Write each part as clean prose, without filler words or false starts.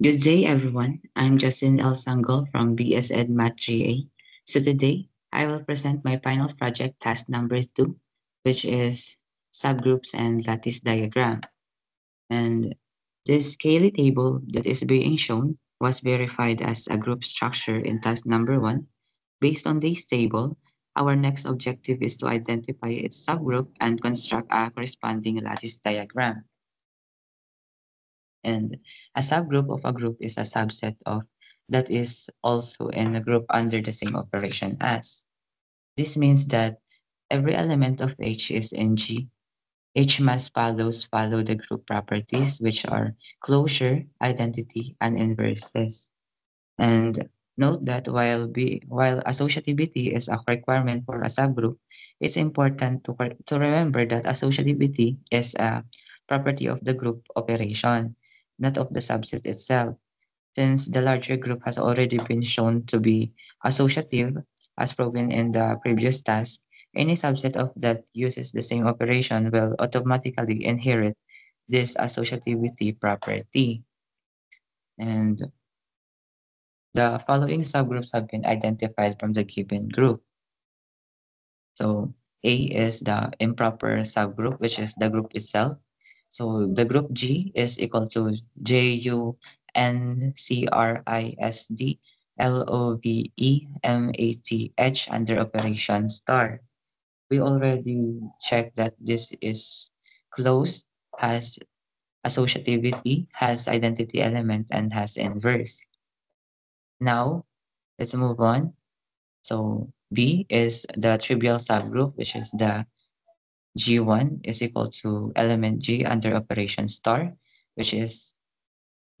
Good day, everyone. I'm Justin L. Sangal from BS Ed Math 3A. So today, I will present my final project task number 2, which is subgroups and lattice diagram. And this Cayley table that is being shown was verified as a group structure in task number 1. Based on this table, our next objective is to identify its subgroup and construct a corresponding lattice diagram. And a subgroup of a group is a subset of that is also in a group under the same operation as. This means that every element of H is in G. H must follow the group properties, which are closure, identity, and inverses. And note that while associativity is a requirement for a subgroup, it's important to remember that associativity is a property of the group operation, not of the subset itself. Since the larger group has already been shown to be associative, as proven in the previous task, any subset of that uses the same operation will automatically inherit this associativity property. And the following subgroups have been identified from the given group. So A is the improper subgroup, which is the group itself. So the group G is equal to JUNCRISDLOVEMATH under operation star. We already checked that this is closed, has associativity, has identity element, and has inverse. Now, let's move on. So B is the trivial subgroup, which is the G1 is equal to element G under operation star, which is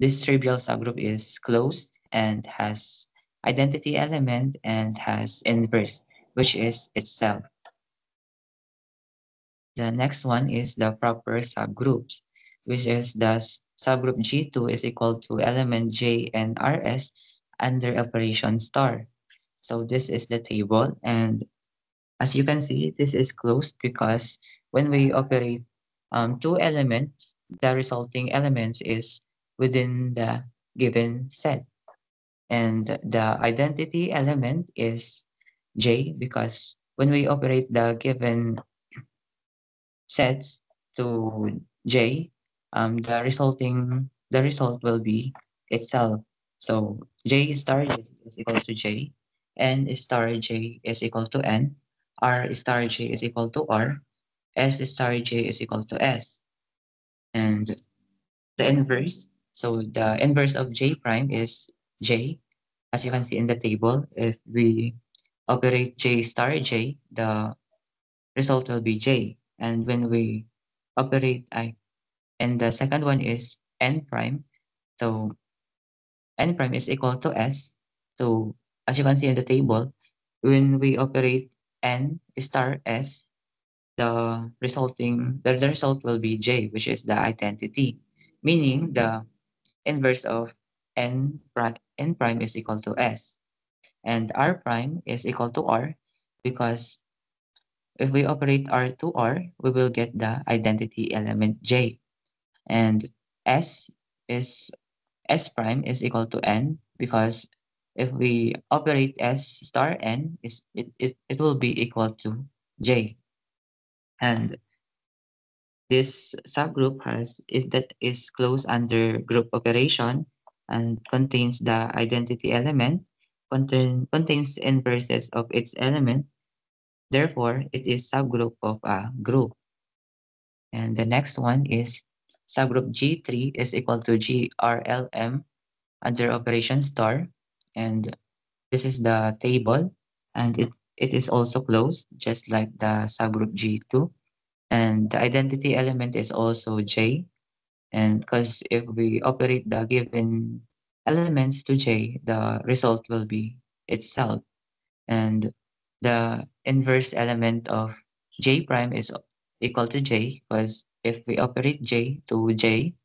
this trivial subgroup is closed and has identity element and has inverse, which is itself. The next one is the proper subgroups, which is the subgroup G2 is equal to element J and RS under operation star. So this is the table, and as you can see, this is closed because when we operate two elements, the resulting elements is within the given set. And the identity element is J because when we operate the given sets to J, the result will be itself. So J star J is equal to J, N star J is equal to N, R star J is equal to R, S star J is equal to S. And the inverse, so the inverse of J prime is J. As you can see in the table, if we operate J star J, the result will be J. And when we operate I, and the second one is N prime, so N prime is equal to S. So as you can see in the table, when we operate N star S, the result will be J, which is the identity, meaning the inverse of n prime is equal to S, and R prime is equal to R, because if we operate R to R, we will get the identity element J, and S is S prime is equal to N, because if we operate S star N, it will be equal to J. And this subgroup is closed under group operation and contains the identity element, contains inverses of its element. Therefore, it is subgroup of a group. And the next one is subgroup G3 is equal to GRLM under operation star. And this is the table, and it is also closed, just like the subgroup G2. And the identity element is also J. And because if we operate the given elements to J, the result will be itself. And the inverse element of J prime is equal to J, because if we operate J to J,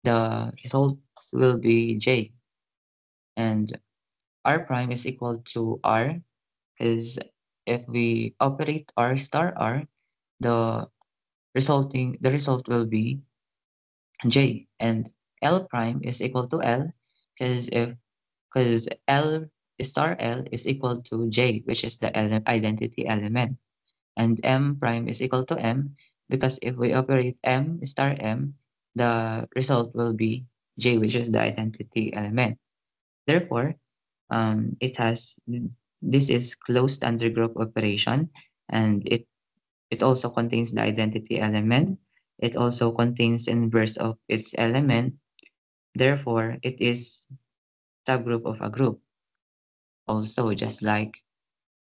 the results will be J. And R prime is equal to R, because if we operate R star R, the the result will be J, and L prime is equal to L, because L star L is equal to J, which is the identity element, and M prime is equal to M, because if we operate M star M, the result will be J, which is the identity element. Therefore, it has this is closed under group operation, and it also contains the identity element. It also contains inverse of its element. Therefore, it is subgroup of a group. Also, just like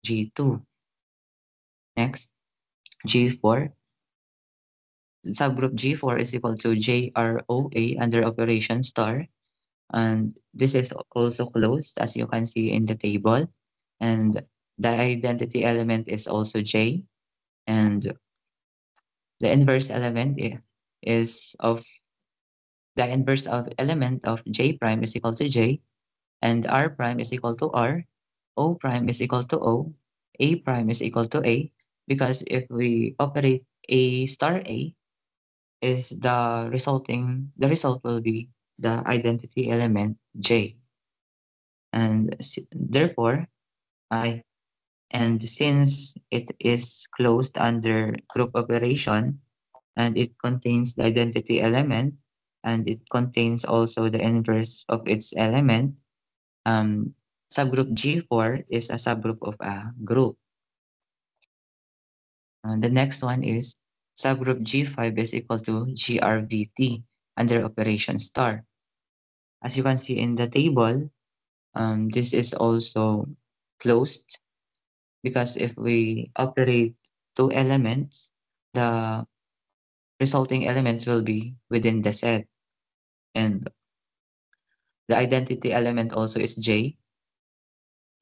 G2. Next, G4. Subgroup G4 is equal to JROA under operation star. And this is also closed, as you can see in the table. And the identity element is also J. And the inverse element is of the inverse of element of J prime is equal to J, and R prime is equal to R, O prime is equal to O, A prime is equal to A, because if we operate A star A, is the result will be the identity element J. And therefore, I and since it is closed under group operation, and it contains the identity element, and it contains also the inverse of its element, um, subgroup G4 is a subgroup of a group. The next one is subgroup G5 is equal to GRVT under operation star. As you can see in the table, this is also closed, because if we operate two elements, the resulting elements will be within the set. And the identity element also is J,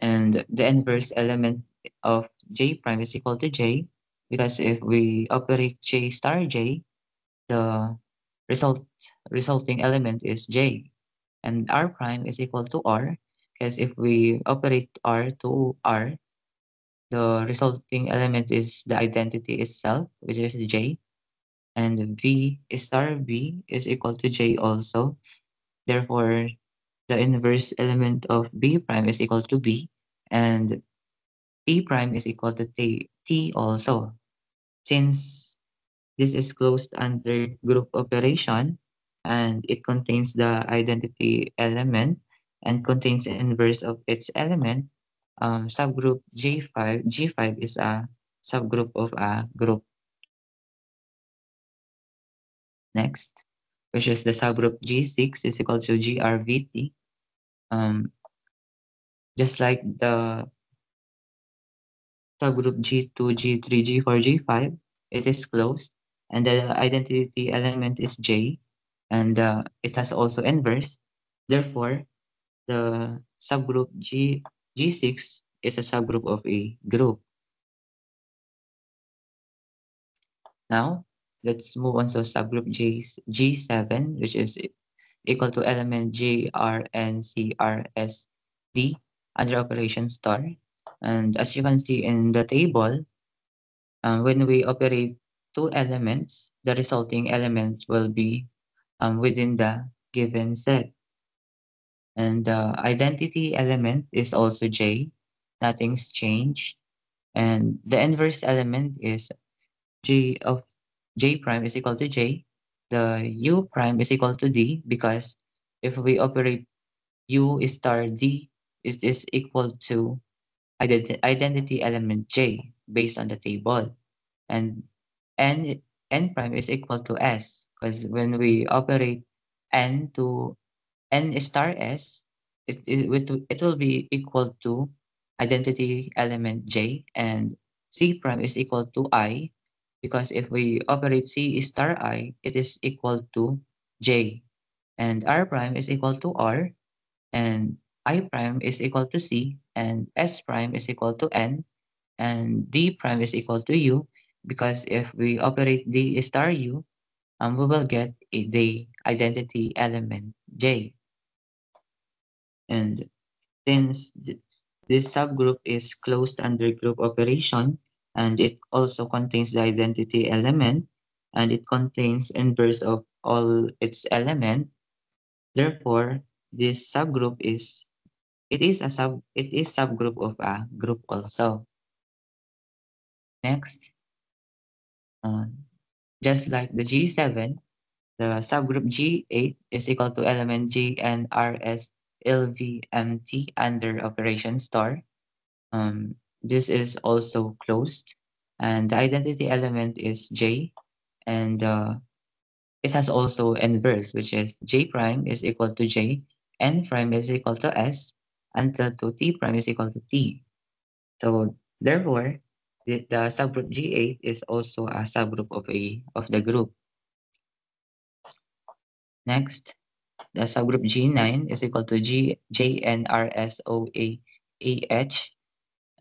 and the inverse element of J prime is equal to J, because if we operate J star J, the result resulting element is J, and R prime is equal to R, because if we operate R to R, the resulting element is the identity itself, which is J, and V star V is equal to J also. Therefore, the inverse element of B prime is equal to B, and T prime is equal to T also. Since this is closed under group operation, and it contains the identity element and contains inverse of its element, subgroup G5 is a subgroup of a group. Next, which is the subgroup G6 is equal to GRVT. Um, just like the subgroup G2, G3, G4, G5, it is closed, and the identity element is J, and it has also inverse. Therefore, the subgroup G6 is a subgroup of a group. Now, let's move on to subgroup G7, which is equal to element J, R, N, C, R, S, D under operation star. And as you can see in the table, when we operate two elements, the resulting element will be within the given set. And the identity element is also J, nothing's changed. And the inverse element is J of J prime is equal to J. The U prime is equal to D, because if we operate U star D, it is equal to identity element J based on the table. And n prime is equal to S, because when we operate n to n star S, it will be equal to identity element J, and C prime is equal to I, because if we operate C star I, it is equal to J, and R prime is equal to R, and I prime is equal to C, and S prime is equal to N, and D prime is equal to U, because if we operate D star U, we will get the identity element J. And since this subgroup is closed under group operation, and it also contains the identity element, and it contains inverse of all its element, therefore, this subgroup is it is subgroup of a group also. Next, uh, just like the G7, the subgroup G8 is equal to element G and RS LVMT under operation star. This is also closed, and the identity element is J, and it has also inverse, which is J prime is equal to J, N prime is equal to S, until to T prime is equal to T. So therefore, the subgroup G8 is also a subgroup of the group. Next, the subgroup G9 is equal to JNRSOAH,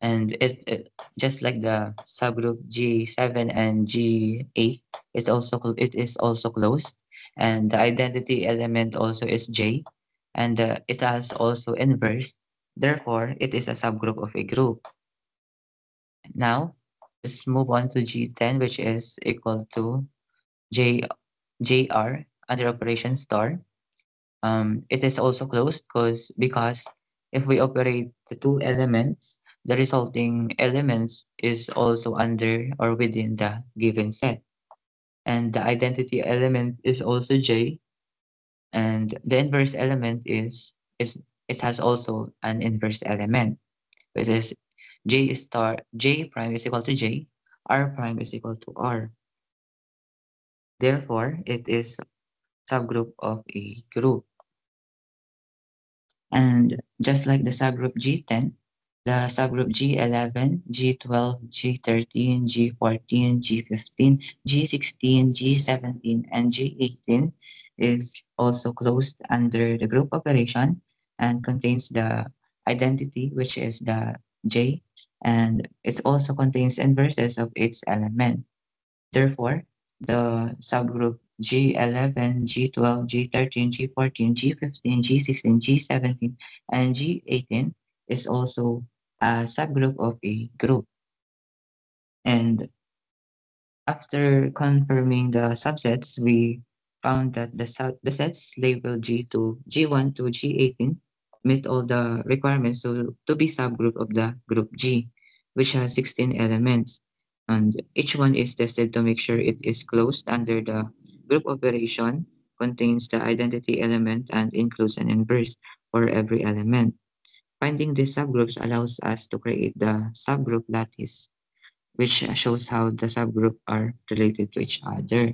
and it just like the subgroup G7 and G8, it is also closed, and the identity element also is J, and it has also inverse. Therefore, it is a subgroup of a group. Now, let's move on to G10, which is equal to J JR under operation star. It is also closed because if we operate the two elements, the resulting elements is also under or within the given set. And the identity element is also J, and the inverse element is it has also an inverse element, which is J prime is equal to J, R prime is equal to R. Therefore, it is subgroup of a group. And just like the subgroup G10, the subgroup G11, G12, G13, G14, G15, G16, G17, and G18 is also closed under the group operation and contains the identity, which is the J, and it also contains inverses of its element. Therefore, the subgroup G11, G12, G13, G14, G15, G16, G17, and G18 is also a subgroup of a group. And after confirming the subsets, we found that the sets labeled G1 to G18 meet all the requirements to be subgroup of the group G, which has 16 elements. And each one is tested to make sure it is closed under the group operation, contains the identity element, and includes an inverse for every element. Finding these subgroups allows us to create the subgroup lattice, which shows how the subgroup are related to each other.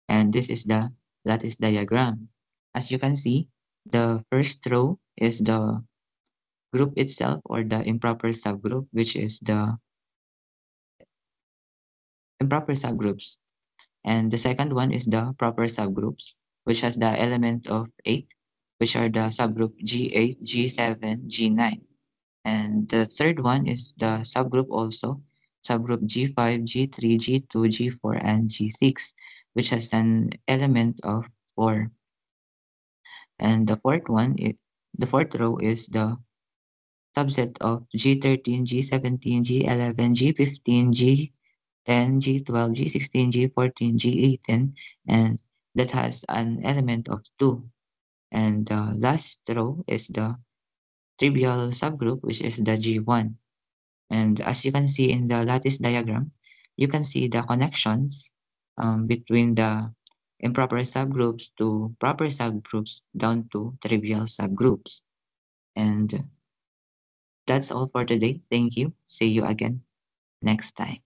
And this is the lattice diagram. As you can see, the first row is the group itself or the improper subgroup, which is the improper subgroups. And the second one is the proper subgroups, which has the element of 8, which are the subgroup G8, G7, G9. And the third one is the subgroup also, subgroup G5, G3, G2, G4, and G6, which has an element of 4. And the fourth row is the subset of G13, G17, G11, G15, G10, G12, G16, G14, G18, and that has an element of 2. And the last row is the trivial subgroup, which is the G1. And as you can see in the lattice diagram, you can see the connections between the improper subgroups to proper subgroups down to trivial subgroups. And that's all for today. Thank you. See you again next time.